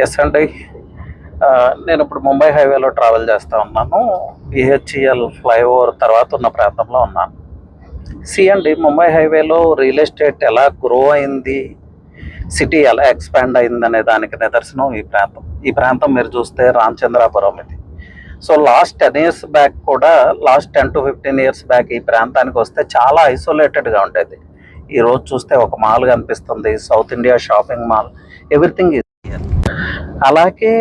Yes అండి. నేను ఇప్పుడు ముంబై హైవేలో ట్రావెల్ చేస్తూ ఉన్నాను. బిహెచ్ఈఎల్ ఫ్లైఓవర్ తర్వాత ఉన్న ప్రాంతంలో ఉన్నాను. అండి, ముంబై హైవేలో రియల్ ఎస్టేట్ ఎలా గ్రో అయింది, సిటీ ఎలా ఎక్స్పాండ్ అయింది అనే దానికి నిదర్శనం ఈ ప్రాంతం మీరు చూస్తే రామచంద్రాపురం ఇది. సో లాస్ట్ 10 years బ్యాక్ కూడా, లాస్ట్ 10 to 15 years బ్యాక్ ఈ ప్రాంతానికి వస్తే చాలా ఐసోలేటెడ్గా ఉండేది. ఈరోజు చూస్తే ఒక మాల్ కనిపిస్తుంది, south India shopping mall, everything is here. అలాగే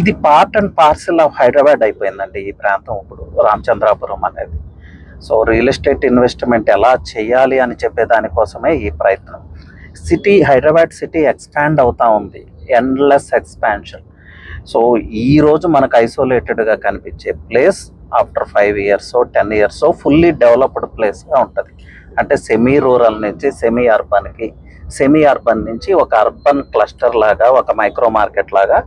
ఇది part and parcel of Hyderabad అయిపోయిందండి ఈ ప్రాంతం ఇప్పుడు, రామచంద్రాపురం అనేది. సో రియల్ ఎస్టేట్ ఇన్వెస్ట్మెంట్ ఎలా చేయాలి అని చెప్పే దానికోసమే ఈ ప్రయత్నం. హైదరాబాద్ సిటీ ఎక్స్పాండ్ అవుతూ ఉంది, ఎండ్లెస్ ఎక్స్పాన్షన్. సో ఈరోజు మనకు ఐసోలేటెడ్గా కనిపించే place after 5 years 10 years fully developed ప్లేస్గా ఉంటుంది. అంటే సెమీ రూరల్ నుంచి సెమీ అర్బన్ నుంచి ఒక అర్బన్ క్లస్టర్ లాగా, ఒక మైక్రో మార్కెట్ లాగా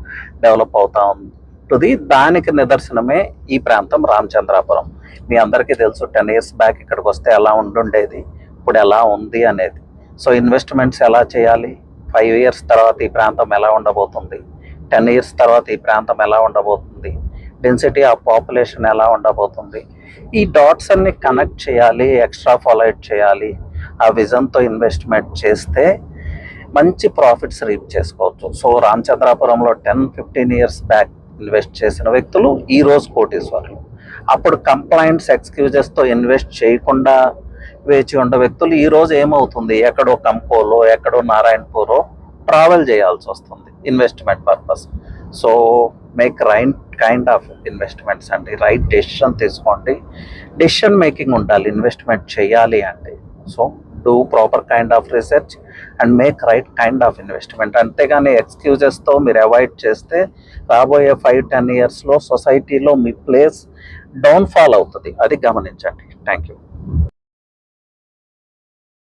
డెవలప్ అవుతూ ఉంటుంది. దానికి నిదర్శనమే ఈ ప్రాంతం రామచంద్రాపురం. మీ అందరికీ తెలుసు 10 years బ్యాక్ ఇక్కడికి వస్తే ఎలా ఉండుండేది, ఇప్పుడు ఎలా ఉంది అనేది. సో ఇన్వెస్ట్మెంట్స్ ఎలా చేయాలి, 5 years తర్వాత ఈ ప్రాంతం ఎలా ఉండబోతుంది, 10 years తర్వాత ఈ ప్రాంతం ఎలా ఉండబోతుంది, డెన్సిటీ ఆఫ్ పాపులేషన్ ఎలా ఉండబోతుంది, ఈ డాట్స్ అన్ని కనెక్ట్ చేయాలి, ఎక్స్ట్రా ఫాలోయిట్ చేయాలి. ఆ విజన్తో ఇన్వెస్ట్మెంట్ చేస్తే మంచి ప్రాఫిట్స్ రీప్ చేసుకోవచ్చు. సో రామచంద్రాపురంలో 10-15 years బ్యాక్ ఇన్వెస్ట్ చేసిన వ్యక్తులు ఈరోజు కోటీశ్వరులు. అప్పుడు కంప్లైంట్స్, ఎక్స్క్యూజెస్తో ఇన్వెస్ట్ చేయకుండా వేచి ఉన్న వ్యక్తులు ఈరోజు ఏమవుతుంది, ఎక్కడో కంపోలో, ఎక్కడో నారాయణపూరో ట్రావెల్ చేయాల్సి వస్తుంది investment purpose. So make right kind of investments అండి, రైట్ డెసిషన్ తీసుకోండి. డెసిషన్ మేకింగ్ ఉండాలి ఇన్వెస్ట్మెంట్ చేయాలి అంటే. So do proper kind of research and make right kind of investment. అంతేగాని ఎక్స్క్యూజెస్తో మీరు అవాయిడ్ చేస్తే రాబోయే 5-10 yearsలో సొసైటీలో మీ ప్లేస్ డౌన్ఫాల్ అవుతుంది. అది గమనించండి. Thank you.